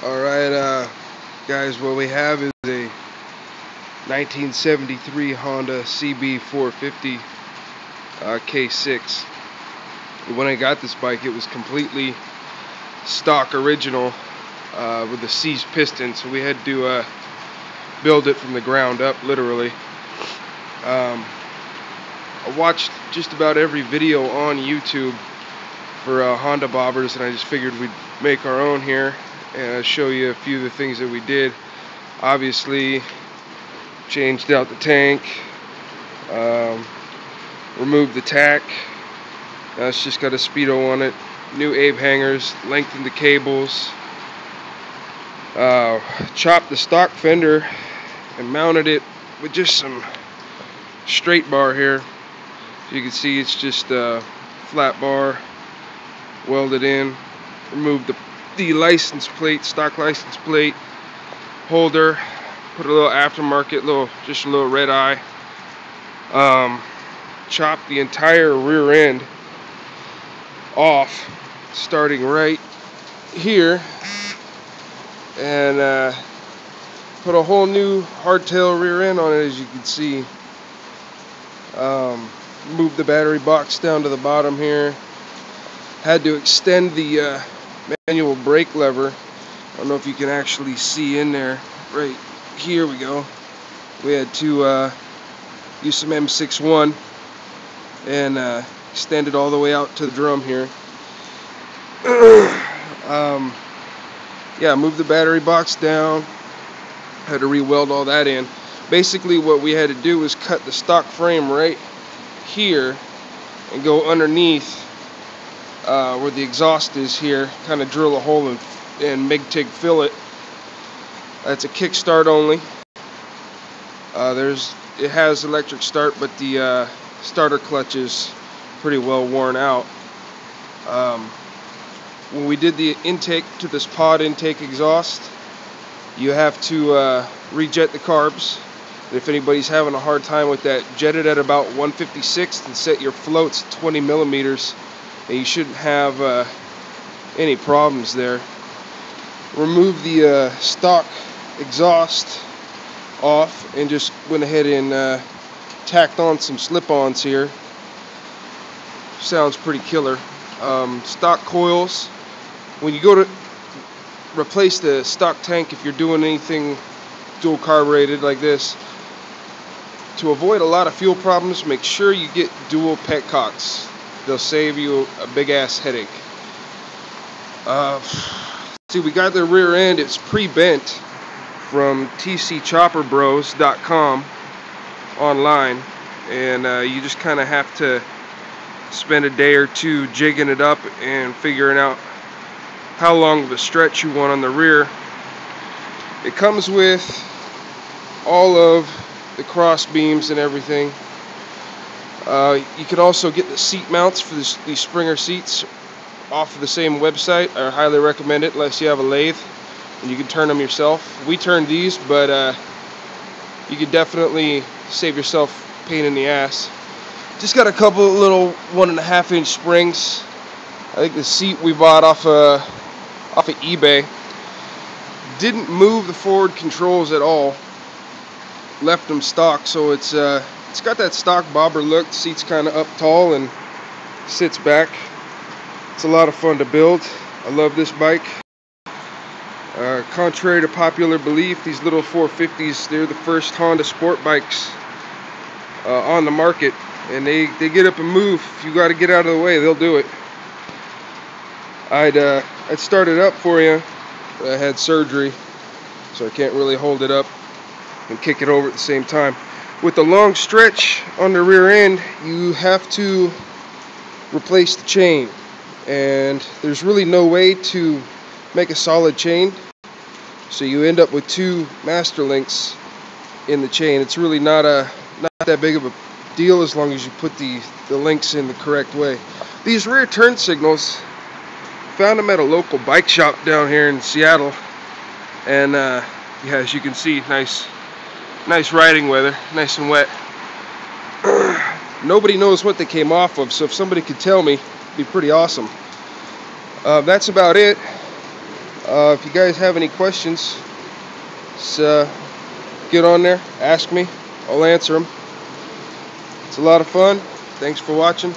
Alright, guys, what we have is a 1973 Honda cb450 K6. When I got this bike, it was completely stock original with the seized piston, so we had to build it from the ground up, literally. I watched just about every video on YouTube for Honda bobbers, and I just figured we'd make our own here and show you a few of the things that we did. Obviously, changed out the tank, removed the tack. It's just got a speedo on it. New Abe hangers, lengthened the cables, chopped the stock fender and mounted it with just some straight bar here. So you can see it's just a flat bar welded in. Removed the license plate, stock license plate holder, put a little aftermarket, just a little red eye. Chopped the entire rear end off, starting right here, and put a whole new hardtail rear end on it, as you can see. Moved the battery box down to the bottom here. Had to extend the manual brake lever. I don't know if you can actually see in there. Right here we go. We had to use some M61 and extend it all the way out to the drum here. Yeah, moved the battery box down. Had to re-weld all that in. Basically what we had to do was cut the stock frame right here and go underneath where the exhaust is here, kind of drill a hole and MIG-TIG fill it. That's a kickstart only. It has electric start, but the starter clutch is pretty well worn out. When we did the intake to this pod intake exhaust, you have to rejet the carbs. And if anybody's having a hard time with that, jet it at about 156 and set your floats 20 millimeters, and you shouldn't have any problems there. Remove the stock exhaust off and just went ahead and tacked on some slip-ons here. Sounds pretty killer. Stock coils. When you go to replace the stock tank, if you're doing anything dual carbureted like this, to avoid a lot of fuel problems, make sure you get dual petcocks. They'll save you a big ass headache. See, we got the rear end. It's pre-bent from tcchopperbros.com online, and you just kind of have to spend a day or two jigging it up and figuring out how long of a stretch you want on the rear. It comes with all of the cross beams and everything. You can also get the seat mounts for these Springer seats off of the same website. I highly recommend it unless you have a lathe and you can turn them yourself. We turned these, but you could definitely save yourself pain in the ass. Just got a couple of little 1.5 inch springs. I think the seat we bought off of eBay. Didn't move the forward controls at all. Left them stock, so it's got that stock bobber look. The seat's kind of up tall and sits back. It's a lot of fun to build. I love this bike. Contrary to popular belief, these little 450s, they're the first Honda sport bikes on the market, and they get up and move. If you got to get out of the way, they'll do it. I'd start it up for you, but I had surgery, so I can't really hold it up and kick it over at the same time. With the long stretch on the rear end, you have to replace the chain, and there's really no way to make a solid chain, so you end up with two master links in the chain. It's really not that big of a deal as long as you put the links in the correct way. These rear turn signals, found them at a local bike shop down here in Seattle, and yeah, as you can see, nice riding weather, nice and wet. Nobody knows what they came off of, so if somebody could tell me, it'd be pretty awesome. That's about it. If you guys have any questions, just get on there, ask me, I'll answer them. It's a lot of fun. Thanks for watching.